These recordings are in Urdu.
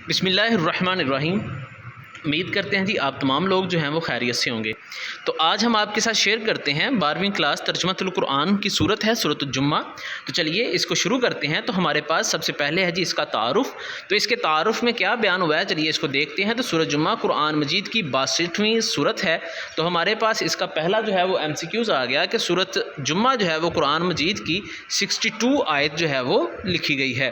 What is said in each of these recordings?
بسم اللہ الرحمن الرحیم۔ امید کرتے ہیں جی آپ تمام لوگ جو ہیں وہ خیریت سے ہوں گے۔ تو آج ہم آپ کے ساتھ شیئر کرتے ہیں 12ویں کلاس ترجمۃ القرآن کی صورت ہے سورۃ الجمعہ۔ تو چلیے اس کو شروع کرتے ہیں۔ تو ہمارے پاس سب سے پہلے ہے جی اس کا تعارف۔ تو اس کے تعارف میں کیا بیان ہوا ہے، چلیے اس کو دیکھتے ہیں۔ تو سورۃ جمعہ قرآن مجید کی 62ویں صورت ہے۔ تو ہمارے پاس اس کا پہلا جو ہے وہ MCQs آ گیا کہ سورۃ جمعہ جو ہے وہ قرآن مجید کی 62 آیت جو ہے وہ لکھی گئی ہے۔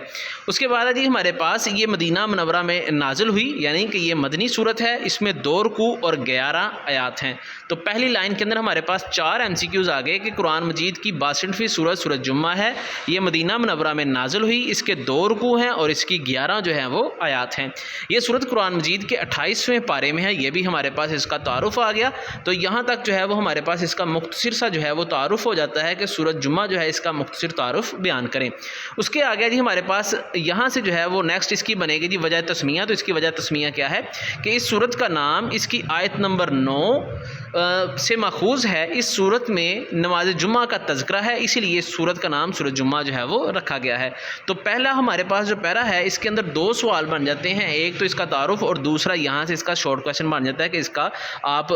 اس کے بعد جی ہمارے پاس یہ مدینہ منورہ میں نازل ہوئی، یعنی کہ یہ مدنی صورت ہے۔ اس میں 2 رکوع اور 11 آیات ہیں۔ تو پہلی لائن کے اندر ہمارے پاس 4 MCQs آ گئے کہ قرآن مجید کی 62ویں صورت سورۃ جمعہ ہے، یہ مدینہ منورہ میں نازل ہوئی، اس کے 2 رکوع ہیں اور اس کی 11 جو ہیں وہ آیات ہیں۔ یہ صورت قرآن مجید کے 28ویں پارے میں ہے، یہ بھی ہمارے پاس اس کا تعارف آ گیا۔ تو یہاں تک جو ہے وہ ہمارے پاس اس کا مختصر سا جو ہے وہ تعارف ہو جاتا ہے کہ سورۃ جمعہ جو ہے اس کا مختصر تعارف بیان کریں۔ اس کے آگے جی ہمارے پاس یہاں سے جو ہے وہ نیکسٹ اس کی بنے گی جی وجہ تسمیہ۔ تو اس کی وجہ تسمیہ کیا ہے کہ اس صورت کا نام اس کی آیت نمبر 9 سے ماخوذ ہے۔ اس صورت میں نماز جمعہ کا تذکرہ ہے، اسی لیے اس صورت کا نام سورۃ جمعہ جو ہے وہ رکھا گیا ہے۔ تو پہلا ہمارے پاس جو پیرا ہے اس کے اندر 2 سوال بن جاتے ہیں، ایک تو اس کا تعارف اور دوسرا یہاں سے اس کا شارٹ کویشچن بن جاتا ہے کہ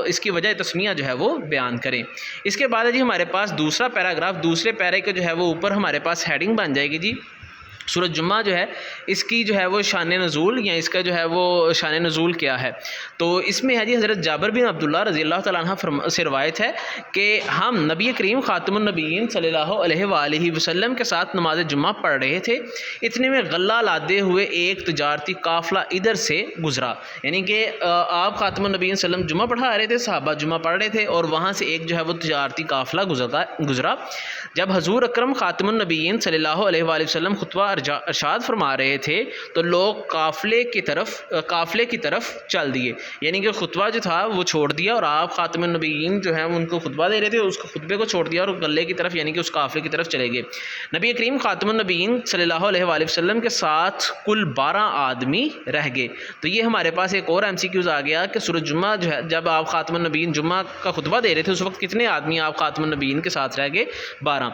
اس کی وجہ تسمیہ جو ہے وہ بیان کریں۔ اس کے بعد جی ہمارے پاس دوسرا پیراگراف، دوسرے پیرے کے جو ہے وہ اوپر ہمارے پاس ہیڈنگ بن جائے گی جی سورۃ جمعہ جو ہے اس کی جو ہے وہ شان نزول یا اس کا جو ہے وہ شان نزول کیا ہے۔ تو اس میں ہے جی حضرت جابر بن عبداللہ رضی اللہ تعالیٰ عنہ سے روایت ہے کہ ہم نبی کریم خاتم النبیین صلی اللہ علیہ وآلہ وسلم کے ساتھ نماز جمعہ پڑھ رہے تھے، اتنے میں غلہ لادے ہوئے ایک تجارتی قافلہ ادھر سے گزرا، یعنی کہ آپ خاتم النبیین صلی اللہ علیہ وسلم جمعہ پڑھا رہے تھے، صحابہ جمعہ پڑھ رہے تھے اور وہاں سے ایک جو ہے وہ تجارتی قافلہ گزرا۔ جب حضور اکرم خاتم النبیین صلی اللہ علیہ وآلہ وسلم خطبہ ارشاد فرما رہے تھے تو لوگ قافلے کی طرف چل دیے، یعنی کہ خطبہ جو تھا وہ چھوڑ دیا اور آپ خاتم النبیین جو ہیں ان کو خطبہ دے رہے تھے، اس خطبے کو چھوڑ دیا اور غلے کی طرف یعنی کہ اس قافلے کی طرف چلے گئے۔ نبی کریم خاتم النبیین صلی اللہ علیہ وآلہ وسلم کے ساتھ کل 12 آدمی رہ گئے۔ تو یہ ہمارے پاس ایک اور MCQs آ گیا کہ سورۃ جمعہ جو ہے جب آپ خاتم النبیین جمعہ کا خطبہ دے رہے تھے اس وقت کتنے آدمی آپ خاتم النبیین کے ساتھ رہ گئے؟ 12۔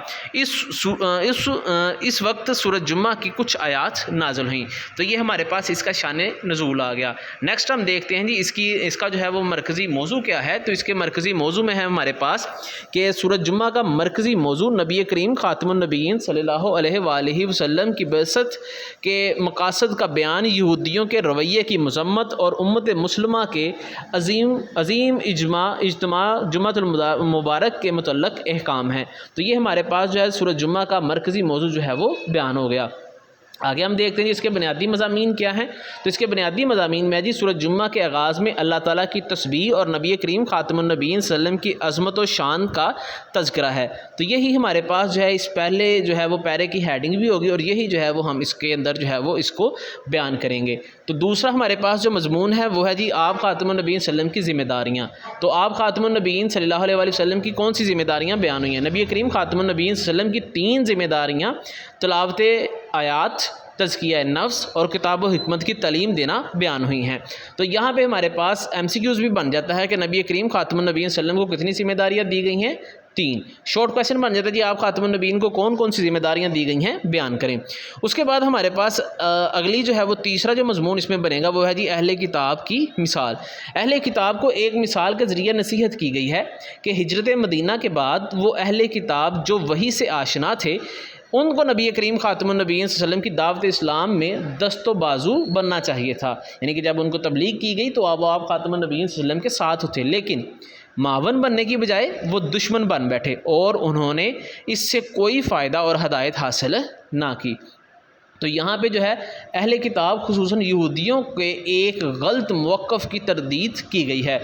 اس وقت سورۃ جمعہ کی کچھ آیات نازل ہوئیں۔ تو یہ ہمارے پاس اس کا شان نزول آ گیا۔ نیکسٹ ہم دیکھتے ہیں جی اس کا جو ہے وہ مرکزی موضوع کیا ہے۔ تو اس کے مرکزی موضوع میں ہے ہمارے پاس کہ سورۃ جمعہ کا مرکزی موضوع نبی کریم خاتم النبیین صلی اللہ علیہ وآلہ وسلم کی بعثت کے مقاصد کا بیان، یہودیوں کے رویے کی مذمت اور امت مسلمہ کے عظیم اجتماع جمعۃ المبارک کے متعلق احکام ہیں۔ تو یہ ہمارے پاس جو ہے سورۃ جمعہ کا مرکزی موضوع جو ہے وہ بیان ہو گیا۔ آگے ہم دیکھتے ہیں اس کے بنیادی مضامین کیا ہیں۔ تو اس کے بنیادی مضامین میں جی سورۃ جمعہ کے آغاز میں اللہ تعالیٰ کی تسبیح اور نبی کریم خاتم النبیین صلی اللہ علیہ وسلم کی عظمت و شان کا تذکرہ ہے۔ تو یہی ہمارے پاس جو ہے اس پہلے جو ہے وہ پیرے کی ہیڈنگ بھی ہوگی اور یہی جو ہے وہ ہم اس کے اندر جو ہے وہ اس کو بیان کریں گے۔ تو دوسرا ہمارے پاس جو مضمون ہے وہ ہے جی آپ خاتم النبیین صلی اللہ علیہ وسلم کی ذمہ داریاں۔ تو آپ خاتم النبیین صلی اللہ علیہ وسلم کی کون سی ذمہ داریاں بیان ہوئی ہیں؟ نبی کریم خاتم النبیین صلی اللہ علیہ وسلم کی 3 ذمہ داریاں تلاوت آیات، تزکیہ نفس اور کتاب و حکمت کی تعلیم دینا بیان ہوئی ہیں۔ تو یہاں پہ ہمارے پاس MCQs بھی بن جاتا ہے کہ نبی کریم خاتم النبیین صلی اللہ علیہ وسلم کو کتنی ذمہ داریاں دی گئی ہیں؟ 3۔ شارٹ کویشچن بن جاتا ہے جی آپ خاتم النبیین کو کون کون سی ذمہ داریاں دی گئی ہیں بیان کریں۔ اس کے بعد ہمارے پاس اگلی جو ہے وہ تیسرا جو مضمون اس میں بنے گا وہ ہے جی اہل کتاب کی مثال۔ اہل کتاب کو ایک مثال کے ذریعے نصیحت کی گئی ہے کہ ہجرت مدینہ کے بعد وہ اہل کتاب جو وحی سے آشنا تھے ان کو نبی کریم خاتم النبیین صلی اللہ علیہ وسلم کی دعوت اسلام میں دست و بازو بننا چاہیے تھا، یعنی کہ جب ان کو تبلیغ کی گئی تو آپ خاتم النبیین صلی اللہ علیہ وسلم کے ساتھ تھے، لیکن معاون بننے کی بجائے وہ دشمن بن بیٹھے اور انہوں نے اس سے کوئی فائدہ اور ہدایت حاصل نہ کی۔ تو یہاں پہ جو ہے اہل کتاب خصوصاً یہودیوں کے ایک غلط موقف کی تردید کی گئی ہے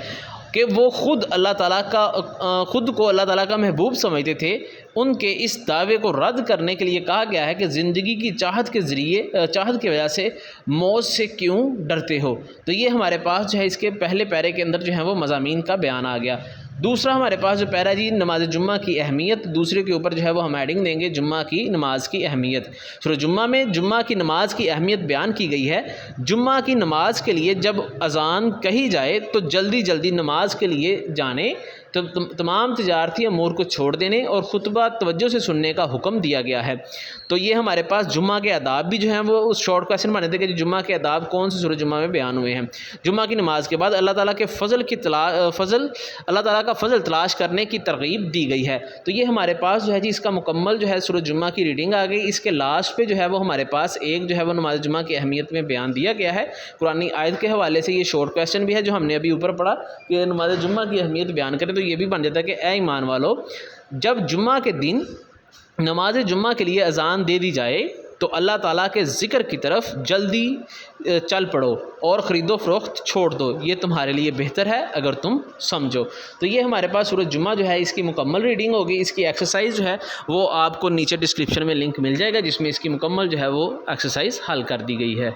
کہ وہ خود کو اللہ تعالیٰ کا محبوب سمجھتے تھے۔ ان کے اس دعوے کو رد کرنے کے لیے کہا گیا ہے کہ زندگی کی چاہت کی وجہ سے موت سے کیوں ڈرتے ہو۔ تو یہ ہمارے پاس جو ہے اس کے پہلے پیرے کے اندر جو ہے وہ مضامین کا بیان آ گیا۔ دوسرا ہمارے پاس جو پیرا جی نماز جمعہ کی اہمیت، دوسرے کے اوپر جو ہے وہ ہم ایڈنگ دیں گے جمعہ کی نماز کی اہمیت۔ سورۃ جمعہ میں جمعہ کی نماز کی اہمیت بیان کی گئی ہے۔ جمعہ کی نماز کے لیے جب اذان کہی جائے تو جلدی نماز کے لیے جانیں تو تمام تجارتی امور کو چھوڑ دینے اور خطبہ توجہ سے سننے کا حکم دیا گیا ہے۔ تو یہ ہمارے پاس جمعہ کے آداب بھی جو ہیں وہ اس شارٹ کویسچن بنے تھے کہ جمعہ کے آداب کون سے سورۃ جمعہ میں بیان ہوئے ہیں۔ جمعہ کی نماز کے بعد اللہ تعالیٰ کے اللہ تعالیٰ کا فضل تلاش کرنے کی ترغیب دی گئی ہے۔ تو یہ ہمارے پاس جو ہے جی اس کا مکمل جو ہے سورۃ جمعہ کی ریڈنگ آ گئی۔ اس کے لاسٹ پہ جو ہے وہ ہمارے پاس ایک جو ہے وہ نماز جمعہ کی اہمیت میں بیان دیا گیا ہے قرآنی آیت کے حوالے سے۔ یہ شارٹ کویسچن بھی ہے جو ہم نے ابھی اوپر پڑھا کہ نماز جمعہ کی اہمیت بیان کریں، تو یہ بھی بن جاتا ہے کہ اے ایمان والو، جب جمعہ کے دن نماز جمعہ کے لیے اذان دے دی جائے تو اللہ تعالیٰ کے ذکر کی طرف جلدی چل پڑو اور خرید و فروخت چھوڑ دو، یہ تمہارے لیے بہتر ہے اگر تم سمجھو۔ تو یہ ہمارے پاس سورۃ جمعہ جو ہے اس کی مکمل ریڈنگ ہوگی۔ اس کی ایکسرسائز جو ہے وہ آپ کو نیچے ڈسکرپشن میں لنک مل جائے گا جس میں اس کی مکمل جو ہے وہ ایکسرسائز حل کر دی گئی ہے۔